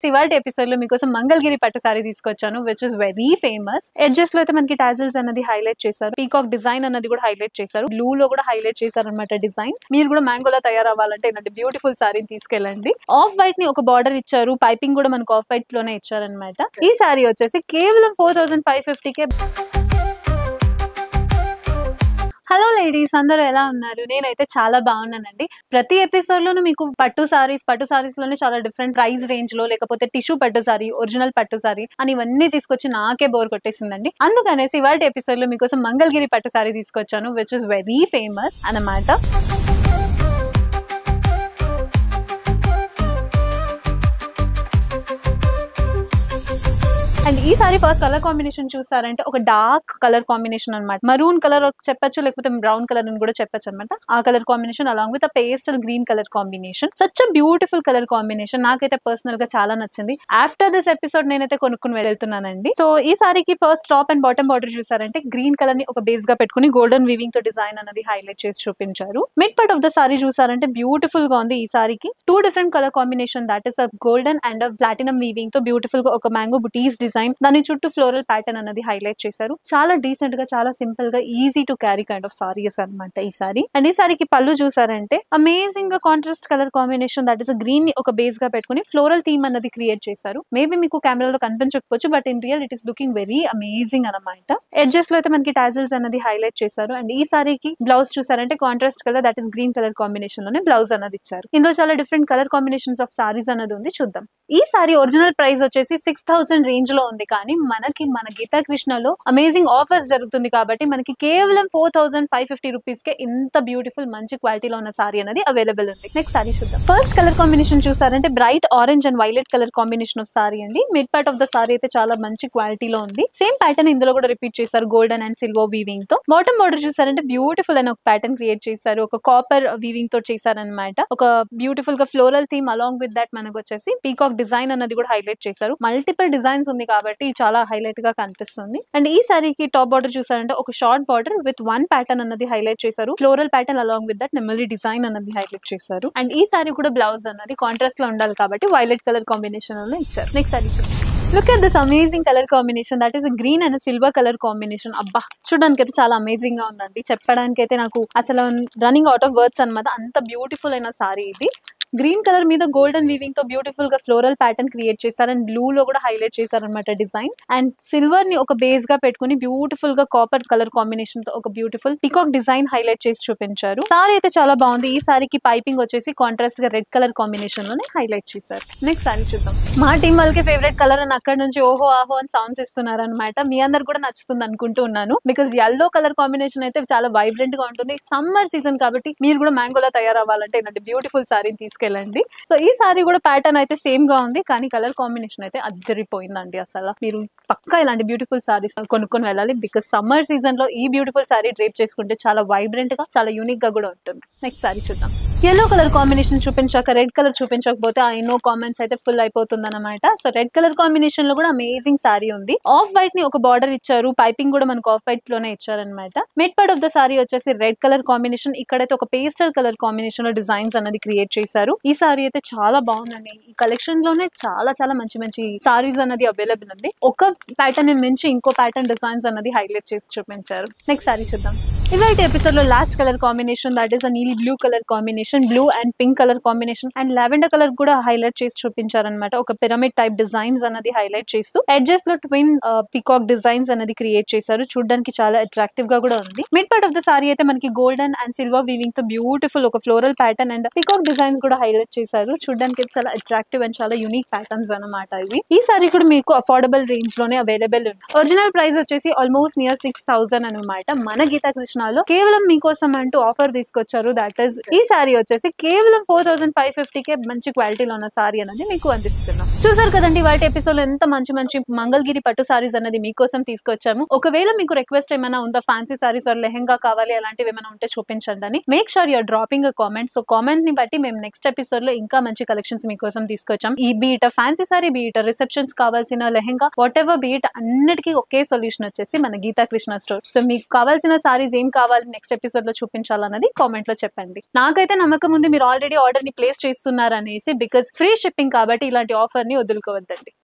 ఇవాల్టి ఎపిసోడ్ లో మీకోసం మంగళగిరి పట్టు సారీ తీసుకొచ్చాను which is very famous. Edges లో అయితే మనకి టాజిల్స్ అన్నది హైలైట్ చేశారు, పీకాక్ డిజైన్ అన్నది కూడా హైలైట్ చేశారు, బ్లూ లో కూడా హైలైట్ చేశారు అనమాట డిజైన్. మీరు కూడా మ్యాంగోలా తయారవ్వాలంటే ఇలాంటి బ్యూటిఫుల్ సారీని తీసుకెళ్ళండి. ఆఫ్ వైట్ ని ఒక బార్డర్ ఇచ్చారు, పైపింగ్ కూడా మనకు ఆఫ్ వైట్ లోనే ఇచ్చారనమాట. ఈ సారీ వచ్చేసి కేవలం 4550 కే. హలో లేడీస్, అందరూ ఎలా ఉన్నారు? నేనైతే చాలా బాగున్నానండి. ప్రతి ఎపిసోడ్ లోనూ మీకు పట్టు సారీస్ లోనే చాలా డిఫరెంట్ ప్రైస్ రేంజ్ లో, లేకపోతే టిష్యూ పట్టు సారీ, ఒరిజినల్ పట్టు సారీ అని ఇవన్నీ తీసుకొచ్చి నాకే బోర్ కొట్టేసిందండి. అందుకనేసి ఇవాళ ఎపిసోడ్ లో మీకోసం మంగళగిరి పట్టు సారీ తీసుకొచ్చాను విచ్ ఇస్ వెరీ ఫేమస్ అన్నమాట. అండ్ ఈ సారీ ఫస్ట్ కలర్ కాంబినేషన్ చూసారంటే ఒక డార్క్ కలర్ కాంబినేషన్ అనమాట. మరూన్ కలర్ చెప్పొచ్చు, లేకపోతే బ్రౌన్ కలర్ అని కూడా చెప్పొచ్చు అనమాట. ఆ colour combination along with pastel green colour combination, such a beautiful colour combination. నాకైతే పర్సనల్ గా చాలా నచ్చింది. ఆఫ్టర్ దిస్ ఎపిసోడ్ నేనైతే కొనుక్కుని వెళ్తున్నానండి. సో ఈ సారీకి first top and bottom border చూసారంటే గ్రీన్ కలర్ ని ఒక బేస్ గా పెట్టుకుని గోల్డెన్ వీవింగ్ తో డిజైన్ అనేది హైలైట్ చేసి చూపించారు. Mid part of the sari చూసారంటే బ్యూటిఫుల్ గా ఉంది. ఈ సారీకి two different colour combination, that is a golden and platinum weaving తో బ్యూటిఫుల్ గా ఒక మ్యాంగో బుటీస్ డిజైన్, దాని చుట్టూ ఫ్లోరల్ ప్యాటర్న్ అనేది హైలైట్ చేశారు. చాలా డీసెంట్ గా, చాలా సింపుల్ గా, easy to carry kind of saris అనమాట ఈ సారీ. అండ్ ఈ సారీకి పళ్ళు చూసారంటే అమేజింగ్ గా contrast colour combination, that is green ని ఒక బేస్ గా పెట్టుకుని ఫ్లోరల్ థీమ్ అన్నది క్రియేట్ చేశారు. మేబీ మీకు కెమెరాలో కనిపించకపోవచ్చు, but in real it is looking very amazing అనమాట. ఎడ్జెస్ లో అయితే మనకి టాజిల్స్ అన్నది హైలైట్ చేశారు. అండ్ ఈ సారీకి బ్లౌజ్ చూసారంటే contrast colour, that is green colour combination లోనే బ్లౌజ్ అన్నది ఇచ్చారు. ఇందులో చాలా different colour combinations of saris అన్నది ఉంది, చూద్దాం. ఈ సారీ ఒరిజినల్ ప్రైస్ వచ్చేసి 6000 రేంజ్ లో ఉంది, కానీ మన గీతా కృష్ణలో అమేజింగ్ ఆఫర్స్ జరుగుతుంది కాబట్టి మనకి కేవలం 4550 రూపీస్ కే ఇంత బ్యూటిఫుల్ మంచి క్వాలిటీలో ఉన్న సారీ అనేది అవైలబుల్ ఉంది. నెక్స్ట్ సారీ చూద్దాం. ఫస్ట్ కలర్ కాంబినేషన్ చూసారంటే bright orange and violet colour combination of sari అండి. Mid part of the sari అయితే చాలా మంచి క్వాలిటీలో ఉంది. సేమ్ ప్యాటర్న్ ఇందులో కూడా రిపీట్ చేశారు, గోల్డెన్ అండ్ సిల్వర్ వీవింగ్ తో. బాటమ్ బార్డర్ చూసారంటే బ్యూటిఫుల్ అని ఒక ప్యాటర్న్ క్రియేట్ చేశారు, ఒక కాపర్ వీవింగ్ తో చేశారనమాట. ఒక బ్యూటిఫుల్ గా floral theme along with that మనకు వచ్చేసి పీకాక్ డిజైన్ అన్నది కూడా హైలైట్ చేశారు. మల్టిపుల్ డిజైన్స్ ఉంది కాబట్టి చాలా హైలైట్ గా కనిపిస్తుంది. అండ్ ఈ సారీకి టాప్ బార్డర్ చూసారంటే ఒక short border with one pattern అన్నది హైలైట్ చేశారు, floral pattern along with that నెమలి డిజైన్ అన్నది హైలైట్ చేశారు. అండ్ ఈ సారీ కూడా బ్లౌజ్ అన్నది కాంట్రాస్ట్ లో ఉండాలి కాబట్టి వైలెట్ కలర్ కాంబినేషన్ లో ఇచ్చారు. Next sorry look at this amazing colour combination, that is green and silver colour combination. అబ్బా, చూడడానికి అయితే చాలా అమేజింగ్ గా ఉందండి. చెప్పడానికి అయితే నాకు అసలు రన్నింగ్ అవుట్ ఆఫ్ వర్డ్స్ అనమాట. అంత బ్యూటిఫుల్ అయిన సారీ ఇది. గ్రీన్ కలర్ మీద గోల్డెన్ వీవింగ్ తో బ్యూటిఫుల్ గా ఫ్లోరల్ ప్యాటర్న్ క్రియేట్ చేశారు. అండ్ బ్లూ లో కూడా హైలైట్ చేశారు అనమాట డిజైన్. అండ్ సిల్వర్ ని ఒక బేస్ గా పెట్టుకుని బ్యూటిఫుల్ గా కాపర్ కలర్ కాంబినేషన్ తో ఒక బ్యూటిఫుల్ పికాక్ డిజైన్ హైలైట్ చేసి చూపించారు. సారీ అయితే చాలా బాగుంది. ఈ సారీకి పైపింగ్ వచ్చేసి కాంట్రాస్ట్ గా రెడ్ కలర్ కాంబినేషన్ లోనే హైలైట్ చేశారు. నెక్స్ట్ సారీ చూద్దాం. మా టీం వాళ్ళకి ఫేవరెట్ కలర్ అని అక్కడ నుంచి ఓహో ఆహో అని సౌండ్స్ ఇస్తున్నారు అనమాట. మీ అందరు కూడా నచ్చుతుంది అనుకుంటూ ఉన్నాను, బికాస్ యెల్లో కలర్ కాంబినేషన్ అయితే చాలా వైబ్రెంట్ గా ఉంటుంది. సమ్మర్ సీజన్ కాబట్టి మీరు కూడా మ్యాంగోలా తయారవ్వాలంటే ఇలాంటి బ్యూటిఫుల్ సారీని తీసుకెళ్ళండి. సో ఈ సారీ కూడా ప్యాటర్న్ అయితే సేమ్ గా ఉంది, కానీ కలర్ కాంబినేషన్ అయితే అద్దరిపోయిందండి. అసలు మీరు పక్కా ఇలాంటి బ్యూటిఫుల్ సారీస్ కొనుక్కొని వెళ్ళాలి, బికాస్ సమ్మర్ సీజన్ లో ఈ బ్యూటిఫుల్ సారీ డ్రేప్ చేసుకుంటే చాలా వైబ్రెంట్ గా, చాలా యూనిక్ గా కూడా ఉంటుంది. నెక్స్ట్ సారీ చూద్దాం. yellow కలర్ కాంబినేషన్ చూపించాక రెడ్ కలర్ చూపించకపోతే ఆ ఎన్నో కామెంట్స్ అయితే ఫుల్ అయిపోతుంది అనమాట. సో రెడ్ కలర్ కాంబినేషన్ లో కూడా అమేజింగ్ సారీ ఉంది. ఆఫ్ వైట్ ని ఒక బార్డర్ ఇచ్చారు, పైపింగ్ కూడా మనకు ఆఫ్ వైట్ లోనే ఇచ్చారనమాట. Mid part of the sorry వచ్చేసి రెడ్ కలర్ కాంబినేషన్, ఇక్కడైతే ఒక పేస్టల్ కలర్ కాంబినేషన్ లో డిజైన్స్ అనేది క్రియేట్ చేశారు. ఈ సారీ అయితే చాలా బాగుందండి. ఈ కలెక్షన్ లోనే చాలా చాలా మంచి మంచి సారీస్ అనేది అవైలబుల్ ఉంది. ఒక ప్యాటర్న్ మించి ఇంకో ప్యాటర్న్ డిజైన్స్ అనేది హైలైట్ చేసి చూపించారు. నెక్స్ట్ సారీ చూద్దాం. ఇవాళ ఎపిసోడ్ లో last colour combination, that is నీలి blue colour combination, blue and pink colour combination and lavender colour కూడా హైలైట్ చేసి చూపించారనమాట. ఒక పిరమిడ్ టైప్ డిజైన్స్ అనేది హైలైట్ చేస్తూ ఎడ్జెస్ లో ట్విన్ పీకాక్ డిజైన్స్ అనేది క్రియేట్ చేశారు. చూడడానికి చాలా అట్రాక్టివ్ గా కూడా ఉంది. Mid part of the sari అయితే మనకి గోల్డెన్ అండ్ సిల్వర్ వీవింగ్ తో బ్యూటిఫుల్ ఒక floral pattern and peacock designs కూడా హైలైట్ చేశారు. చూడడానికి చాలా అట్రాక్టివ్ అండ్ చాలా యూనిక్ ప్యాటర్న్స్ అనమాట ఇవి. ఈ సారీ కూడా మీకు అఫోర్డబుల్ రేంజ్ లోనే అవైలబుల్ ఉంది. ఒరిజినల్ ప్రైస్ వచ్చేసి ఆల్మోస్ట్ నియర్ 6000 అనమాట. మన గీతా కృష్ణలో కేవలం మీకోసం అంటూ ఆఫర్ తీసుకొచ్చారు. దట్ ఈస్ ఈ సారీ వచ్చేసి కేవలం 4550 కే మంచి క్వాలిటీలో ఉన్న సారీ అనేది మీకు అందిస్తున్నాం. చూసారు కదండి వాటి ఎపిసోడ్ లో ఎంత మంచి మంచి మంగళగిరి పట్టు సారీస్ అనేది మీకోసం తీసుకొచ్చాము. ఒకవేళ మీకు రిక్వెస్ట్ ఏమైనా ఉందా, ఫ్యాన్సీ సారీస్ ఆర్ లెహంగా కావాలి అలాంటివి ఏమైనా ఉంటే చూపించండి అని. Make sure your dropping a comment. So comment ని బట్టి మేము నెక్స్ట్ ఎపిసోడ్ లో ఇంకా మంచి కలెక్షన్స్ మీకోసం తీసుకొచ్చాం. ఈ beat fancy sorry, beat receptions కావాల్సిన లెహంగా, వాట్ ఎవర్ బీట్ అన్నిటికీ ఒకే సొల్యూషన్ వచ్చేసి మన గీతా కృష్ణ స్టోర్. సో మీకు కావాల్సిన సారీస్ ఏం కావాలి నెక్స్ట్ ఎపిసోడ్ లో చూపించాలన్నది కామెంట్ లో చెప్పండి. నాకైతే నమ్మకం ఉంది మీరు ఆల్రెడీ ఆర్డర్ ని ప్లేస్ చేస్తున్నారనేసి, బికాస్ ఫ్రీ షిప్పింగ్ కాబట్టి ఇలాంటి ఆఫర్ ని వదులుకోవద్దండి.